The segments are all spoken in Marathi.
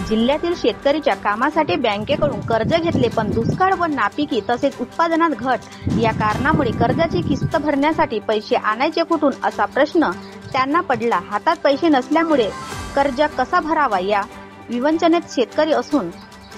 जिल्ह्यातील शेतकरीच्या कामासाठी बँकेकडून कर्ज घेतले, पण दुष्काळ व नापिकी तसेच उत्पादनात घट या कारणामुळे कर्जाची किस्त भरण्यासाठी पैसे आणायचे कुठून असा प्रश्न त्यांना पडला। हातात पैसे नसल्यामुळे कर्ज कसा भरावा या विवंचनेत शेतकरी असून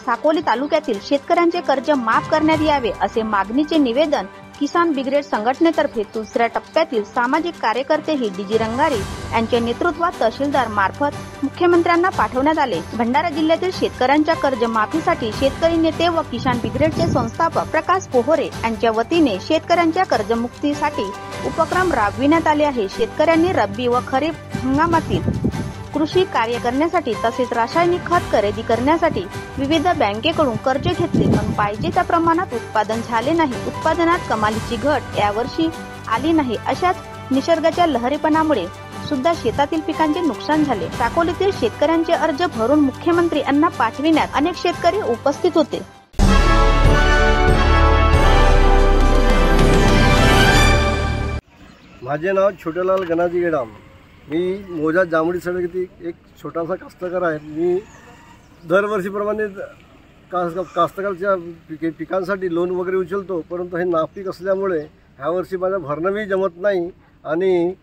साकोली तालुक्यातील शेतकऱ्यांचे कर्ज माफ करण्यात यावे असे मागणीचे निवेदन किसान ब्रिगेड संघटनेतर्फे दुसऱ्या टप्प्यातील सामाजिक कार्यकर्तेही डीजी रंगारी यांच्या नेतृत्वात तहसीलदार मार्फत मुख्यमंत्र्यांना पाठवण्यात आले। भंडारा जिल्ह्यातील शेतकऱ्यांच्या कर्ज माफीसाठी शेतकरी नेते व किसान ब्रिगेडचे संस्थापक प्रकाश पोहरे यांच्या वतीने शेतकऱ्यांच्या कर्जमुक्तीसाठी उपक्रम राबविण्यात आले आहे। शेतकऱ्यांनी रब्बी व खरीप हंगामातील कृषी कार्य करण्यासाठी तसेच रासायनिक खत खरेदी करण्यासाठी विविध बँकेकडून कर्ज घेतले, पण पाहिजे त्या प्रमाणात उत्पादन झाले नाही। उत्पादनात कमालीची घट यावर्षी आली नाही। अशाच निसर्गाच्या लहरीपणामुळे सुद्धा शेतातील पिकांचे नुकसान झाले। साकोलीतील शेतकऱ्यांचे अर्ज भरून मुख्यमंत्री यांना पाठविण्यात अनेक शेतकरी उपस्थित होते। माझे नाव छोटेलाल गणाजी गेडाम, मी मोजा जांभळी सडक एक छोटासा कास्तकार आहे। मी दरवर्षीप्रमाणे कास्तकारच्या पिकांसाठी लोन वगैरे उचलतो, परंतु हे नापीक असल्यामुळे ह्या वर्षी माझं भरणंही जमत नाही आणि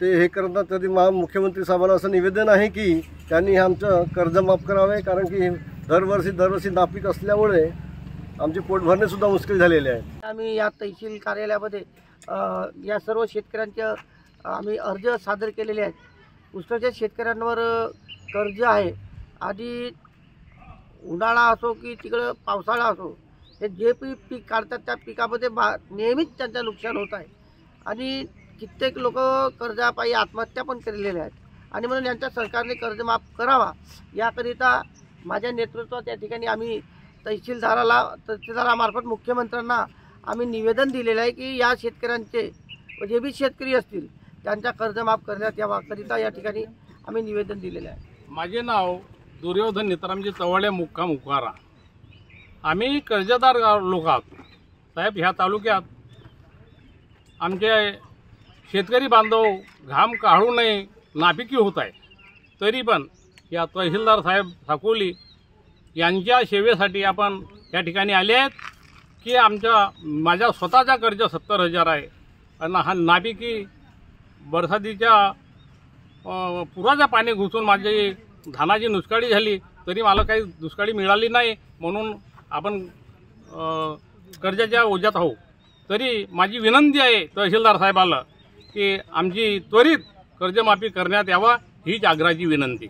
ते हे करतात। तरी मुख्यमंत्री साहेबांना असं निवेदन आहे की त्यांनी आमचं कर्ज माफ करावे, कारण की दरवर्षी नापीक असल्यामुळे आमचे पोट भरणेसुद्धा मुश्किल झालेले आहे। आम्ही या तहसील कार्यालयामध्ये या सर्व शेतकऱ्यांच्या आम्ही अर्ज सादर केलेले आहेत। पुष्कळशा शेतकऱ्यांवर कर्ज आहे आणि उन्हाळा असो की तिकडं पावसाळा असो, हे जे पीक काढतात त्या पिकामध्ये नेहमीच त्यांचं नुकसान होत आहे आणि कित्येक लोक कर्जापायी आत्महत्या पण केलेल्या आहेत आणि म्हणून यांच्या सरकारने कर्ज माफ करावा याकरिता माझ्या नेतृत्वात या ठिकाणी आम्ही तहसीलदारामार्फत मुख्यमंत्र्यांना आम्ही निवेदन दिलेलं आहे की या शेतकऱ्यांचे जे बी शेतकरी असतील त्यांचा कर्ज माफ करण्यात यावाकरिता या ठिकाणी आम्ही निवेदन दिलेलं आहे। माझे नाव दुर्योधन नेत्रामजी चवळे, मुक्काम उकारा। आम्ही कर्जदार लोक आहोत साहेब। ह्या तालुक्यात आमचे शेतकरी बांधव घाम काढू नये नापिकी होत आहे, तरी पण या तहसीलदार साहेब साकोली यांच्या सेवेसाठी आपण या ठिकाणी आले आहेत की माझ्या स्वतःचा कर्ज 70,000 आहे आणि हा नापिकी बरसातीच्या पुराच्या पाणी घुसून माझी धानाची नुकसानी झाली, तरी मला काही दुष्काळी मिळाली नाही, म्हणून आपण कर्जाच्या ओझ्यात आहोत। तरी माझी विनंती आहे तहसीलदार साहेबाला की आमची त्वरित कर्जमाफी करण्यात यावा, हीच आग्रहाची विनंती।